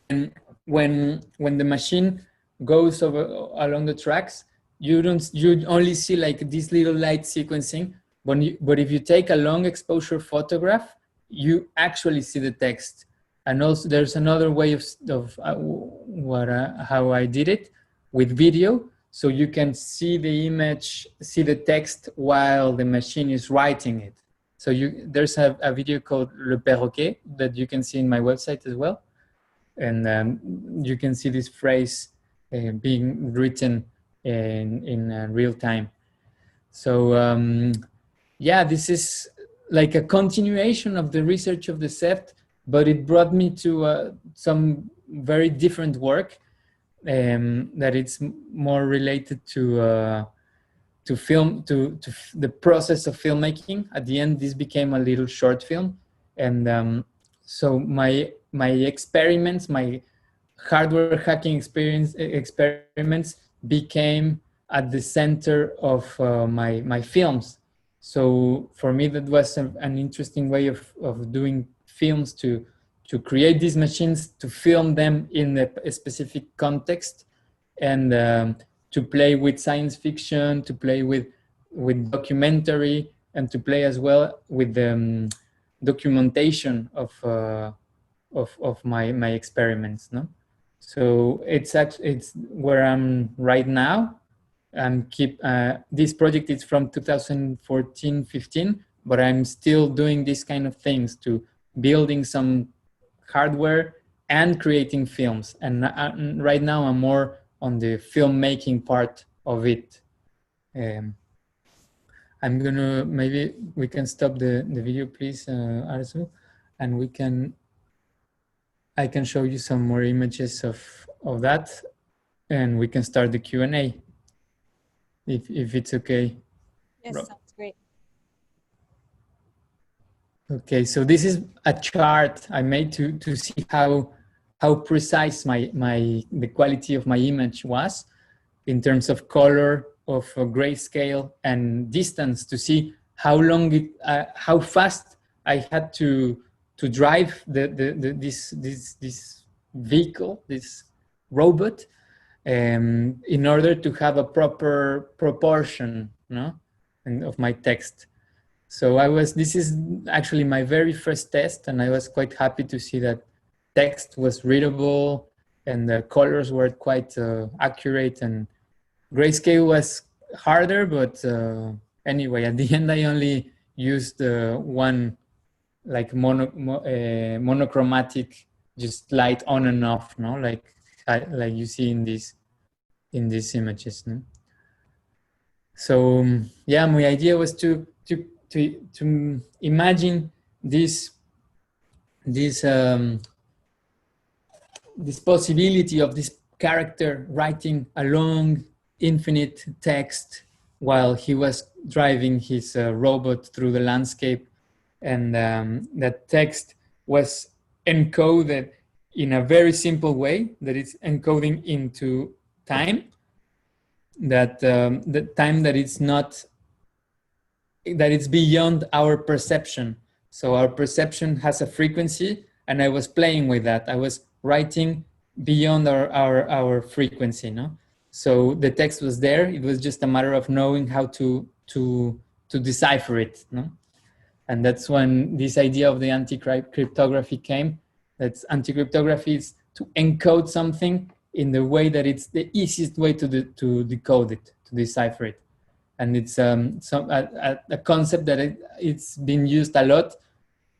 And when the machine goes along the tracks, you only see like this little light sequencing. But if you take a long exposure photograph, you actually see the text. And also there's another way of how I did it with video. so you can see the image, see the text while the machine is writing it. So there's a video called Le Perroquet that you can see in my website as well. And you can see this phrase being written in real time. So yeah, this is like a continuation of the research of the SEFT, but it brought me to some very different work that it's more related to film, to the process of filmmaking. At the end, this became a little short film, and so my experiments, my hardware hacking experiments became at the center of my films. So for me, that was an interesting way of doing films, to create these machines, to film them in a specific context, and to play with science fiction, to play with documentary, and to play as well with the documentation of my experiments. No, so it's where I'm right now. And this project is from 2014-15, but I'm still doing these kind of things, to building some hardware and creating films. And right now I'm more on the filmmaking part of it. I'm gonna, maybe we can stop the video, please, Arzu, and I can show you some more images of that, and we can start the Q&A. If it's okay. Yes, sounds great. Okay, so this is a chart I made to see how precise the quality of my image was in terms of color, of grayscale, and distance, to see how long how fast I had to drive this vehicle, this robot, in order to have a proper proportion, no, of my text. So this is actually my very first test, and I was quite happy to see that text was readable and the colors were quite accurate, and grayscale was harder, but anyway, at the end I only used one like monochromatic, just light on and off, no, like you see in these images. No? So yeah, my idea was to imagine this possibility of this character writing a long infinite text while he was driving his robot through the landscape, and that text was encoded in a very simple way, that it's encoding into time, that the time that it's not, that it's beyond our perception. So our perception has a frequency, and I was playing with that. I was writing beyond our frequency, no? So the text was there. It was just a matter of knowing how to decipher it, no? And that's when this idea of the anti-cryptography came. That's anti-cryptography is to encode something in the way that it's the easiest way to decode it, to decipher it. And it's a concept that it's been used a lot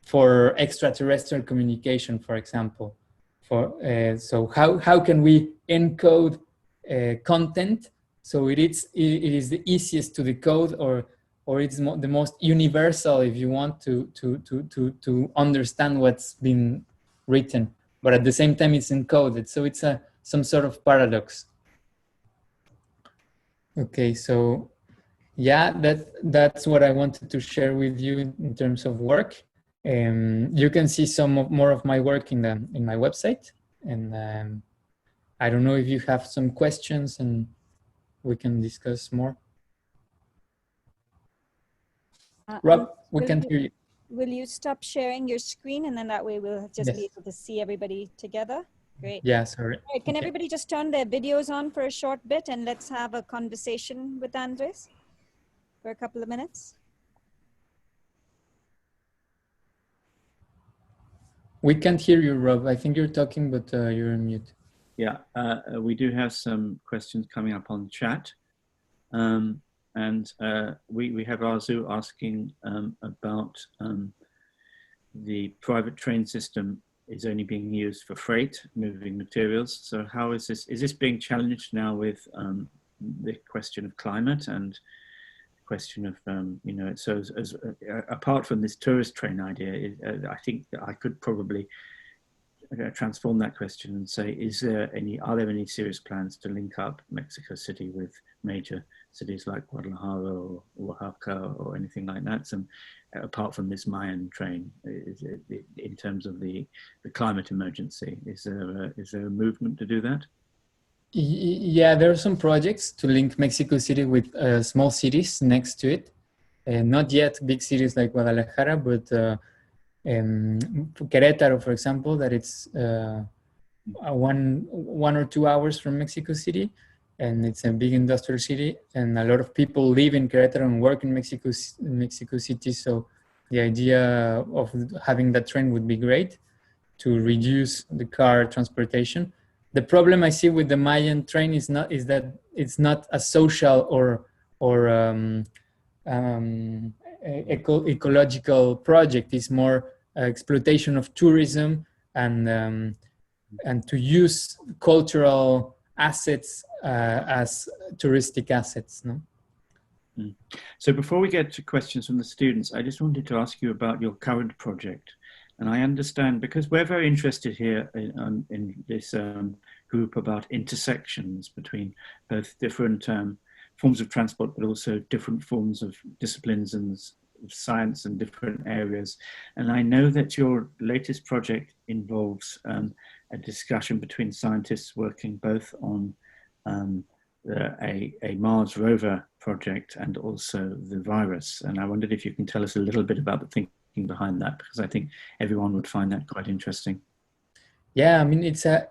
for extraterrestrial communication, for example. So how can we encode content so it is the easiest to decode, or it's the most universal, if you want, to understand what's been written, but at the same time it's encoded. So it's some sort of paradox. Okay, so yeah, that's what I wanted to share with you in terms of work. You can see more of my work in my website, and I don't know if you have some questions and we can discuss more. Rob, we can hear you. Will you stop sharing your screen, and then that way we'll just Yes. be able to see everybody together? Great. Yeah, sorry. All right, can everybody just turn their videos on for a short bit, and let's have a conversation with Andrés for a couple of minutes? We can't hear you, Rob. I think you're talking, but you're on mute. Yeah, we do have some questions coming up on chat. We have Arzu asking about the private train system is only being used for freight, moving materials. So how is this being challenged now with the question of climate and question of, you know, so apart from this tourist train idea, I think that I could probably transform that question and say, are there any serious plans to link up Mexico City with major cities like Guadalajara or Oaxaca or anything like that? Some, apart from this Mayan train, in terms of the climate emergency, is there a movement to do that? Yeah, there are some projects to link Mexico City with small cities next to it. Not yet big cities like Guadalajara, but Querétaro, for example, that it's 1 or 2 hours from Mexico City, and it's a big industrial city, and a lot of people live in Querétaro and work in Mexico City. So the idea of having that train would be great to reduce the car transportation. The problem I see with the Mayan train is that it's not a social or ecological project. It's more exploitation of tourism and to use cultural assets as touristic assets. No? So before we get to questions from the students, I just wanted to ask you about your current project. And I understand, because we're very interested here in this group about intersections between both different forms of transport, but also different forms of disciplines and science and different areas. And I know that your latest project involves a discussion between scientists working both on a Mars rover project and also the virus. And I wondered if you can tell us a little bit about the thinking behind that, because I think everyone would find that quite interesting. Yeah, I mean, it's a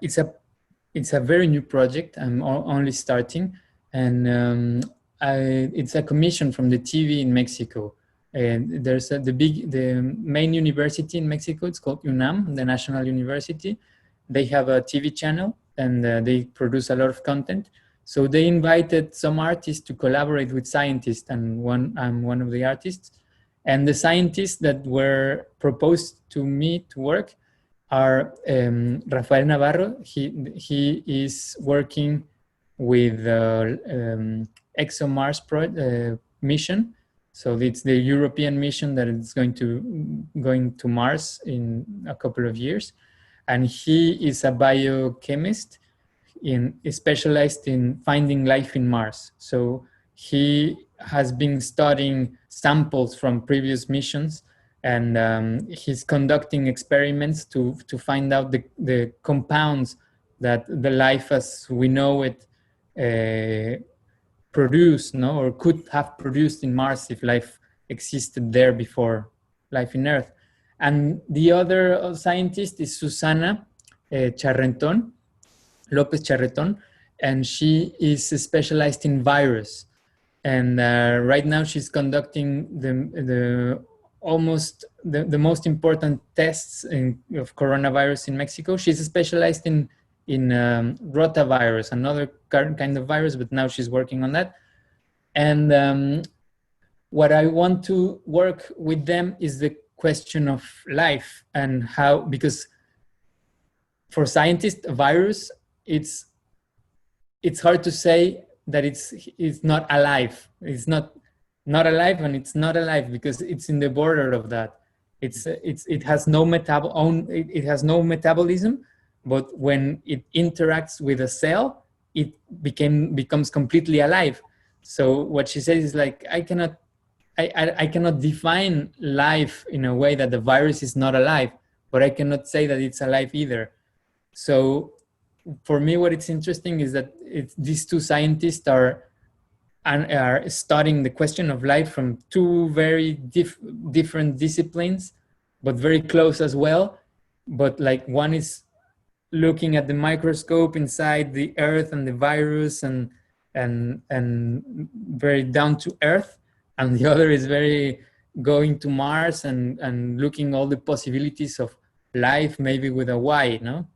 very new project. I'm only starting, and it's a commission from the TV in Mexico. And there's the main university in Mexico. It's called UNAM, the National University. They have a TV channel, and they produce a lot of content. So they invited some artists to collaborate with scientists, and I'm one of the artists. And the scientists that were proposed to me to work are Rafael Navarro. He is working with ExoMars mission. So it's the European mission that is going to Mars in a couple of years. And he is a biochemist specialized in finding life in Mars. So he has been studying samples from previous missions, and he's conducting experiments to find out the compounds that the life as we know it produced, no, or could have produced in Mars if life existed there before life in Earth. And the other scientist is Susana Lopez Charreton, and she is specialized in virus. And right now she's conducting the most important tests of coronavirus in Mexico. She's specialized in rotavirus, another kind of virus, but now she's working on that. And what I want to work with them is the question of life and how, because for scientists, a virus, it's hard to say that it's not alive. It's not alive, and it's not alive because it's in the border of that. It has no metabolism, but when it interacts with a cell, it becomes completely alive. So what she says is like, I cannot define life in a way that the virus is not alive, but I cannot say that it's alive either. So for me, what it's interesting is that these two scientists are studying the question of life from two very different disciplines, but very close as well. But like one is looking at the microscope inside the Earth and the virus and very down to earth, and the other is very going to Mars and looking all the possibilities of life, maybe with a Y, no?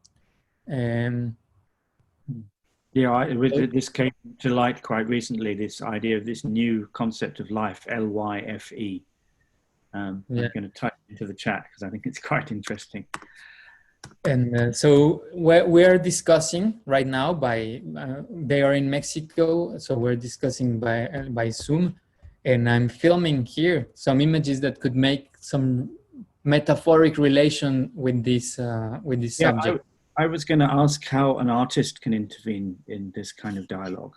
Yeah, this came to light quite recently, this idea of this new concept of life, LYFE. I'm going to type into the chat because I think it's quite interesting. And so we are discussing right now they are in Mexico, so we're discussing by Zoom, and I'm filming here some images that could make some metaphoric relation with this subject. I was going to ask how an artist can intervene in this kind of dialogue.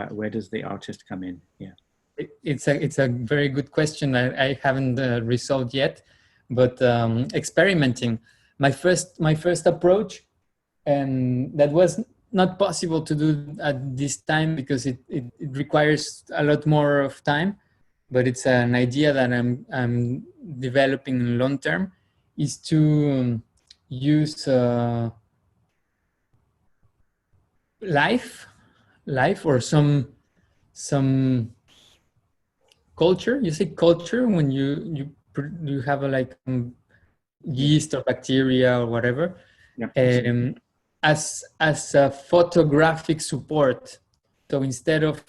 Where does the artist come in? Yeah, it's a very good question. I haven't resolved yet, but experimenting. My first approach, and that was not possible to do at this time because it requires a lot more of time. But it's an idea that I'm developing in long term, is to use life or some culture. You say culture when you have like yeast or bacteria or whatever, as a photographic support. So instead of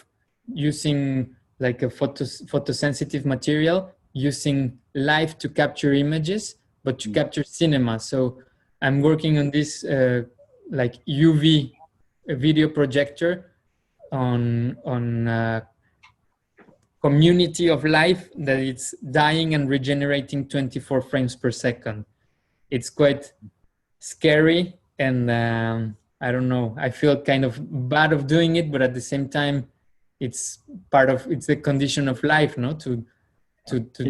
using like a photosensitive material, using light to capture images, but to capture cinema. So I'm working on this like UV video projector on community of life that it's dying and regenerating 24 frames per second. It's quite scary, and I don't know, I feel kind of bad of doing it, but at the same time, it's the condition of life, no? To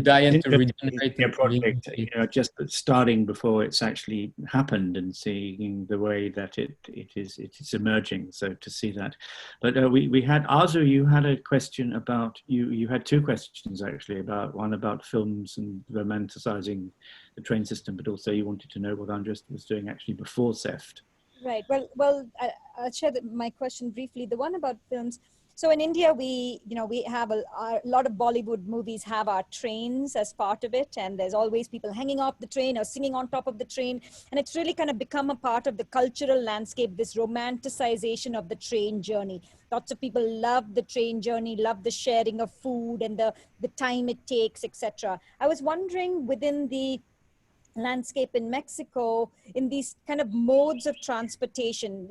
die and to regenerate. A project, just starting before it's actually happened and seeing the way that it is emerging. So to see that, but we had Arzu. You had a question about you had two questions actually, about one about films and romanticizing the train system, but also you wanted to know what Andrés was doing actually before SEFT. Right. Well, I'll share my question briefly. The one about films. So in India, we have a lot of Bollywood movies have our trains as part of it. And there's always people hanging off the train or singing on top of the train. And it's really kind of become a part of the cultural landscape, this romanticization of the train journey. Lots of people love the train journey, love the sharing of food and the time it takes, etc. I was wondering, within the landscape in Mexico, in these kind of modes of transportation.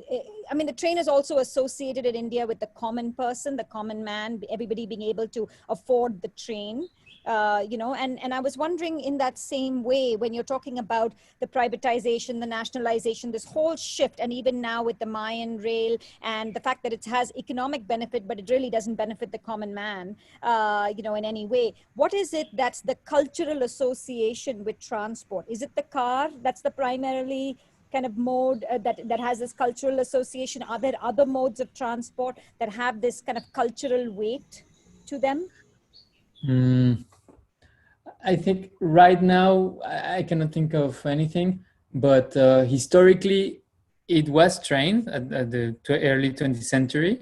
I mean, the train is also associated in India with the common person, the common man, everybody being able to afford the train. And I was wondering, in that same way, when you're talking about the privatization, the nationalization, this whole shift, and even now with the Mayan rail and the fact that it has economic benefit, but it really doesn't benefit the common man, in any way. What is it that's the cultural association with transport? Is it the car that's the primarily kind of mode that has this cultural association? Are there other modes of transport that have this kind of cultural weight to them? I think right now I cannot think of anything, but historically it was trained at the early 20th century.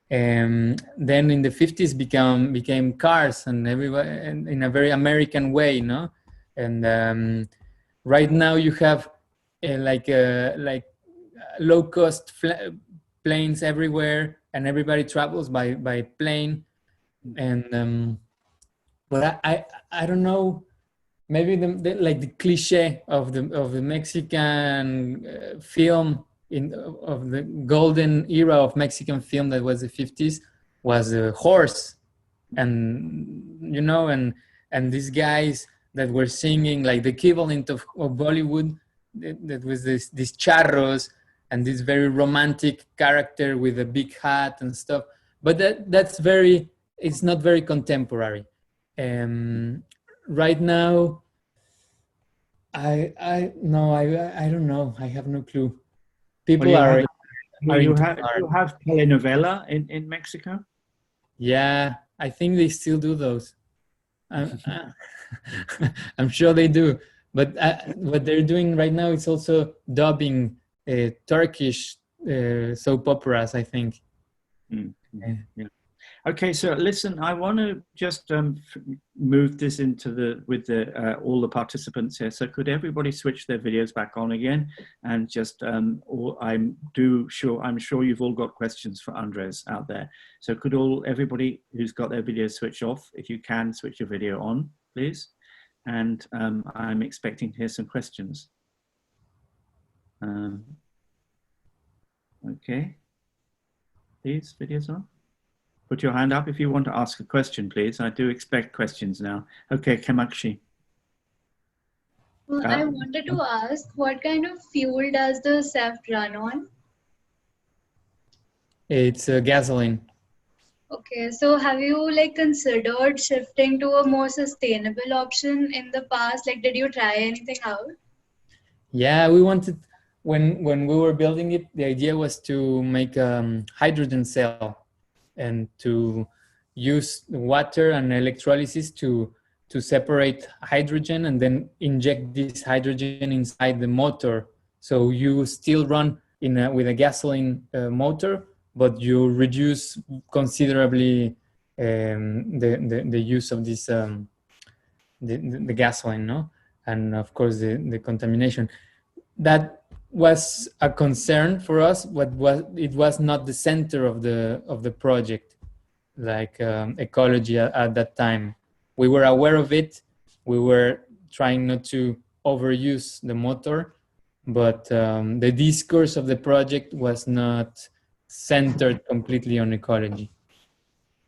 Then in the 50s became cars, and everybody in a very American way, no? And right now you have like low cost planes everywhere, and everybody travels by plane. And but I don't know, maybe the cliche of the Mexican film of the golden era of Mexican film, that was the 50s, was a horse, and and these guys that were singing like the equivalent of Bollywood, that was these charros and this very romantic character with a big hat and stuff. But it's not very contemporary. Right now, I don't know. I have no clue. People you have telenovela in Mexico? Yeah, I think they still do those. I'm sure they do. But what they're doing right now is also dubbing Turkish soap operas, I think. Yeah. Okay, so listen, I want to just move this into with all the participants here. So could everybody switch their videos back on again, and just I'm sure you've all got questions for Andres out there. So could everybody who's got their video switch off, if you can switch your video on, please. And I'm expecting to hear some questions. Okay, please, videos on. Put your hand up if you want to ask a question, please. I do expect questions now. Okay, Kamakshi. Well, I wanted to ask, what kind of fuel does the SEFT run on? It's gasoline. Okay, so have you like considered shifting to a more sustainable option in the past? Like, did you try anything out? Yeah, we wanted, when we were building it, the idea was to make a hydrogen cell and to use water and electrolysis to separate hydrogen and then inject this hydrogen inside the motor. So you still run with a gasoline motor, but you reduce considerably the use of this the gasoline, no? And of course the contamination. That was a concern for us, but it was not the center of the project, like ecology at that time. We were aware of it. We were trying not to overuse the motor, but the discourse of the project was not centered completely on ecology.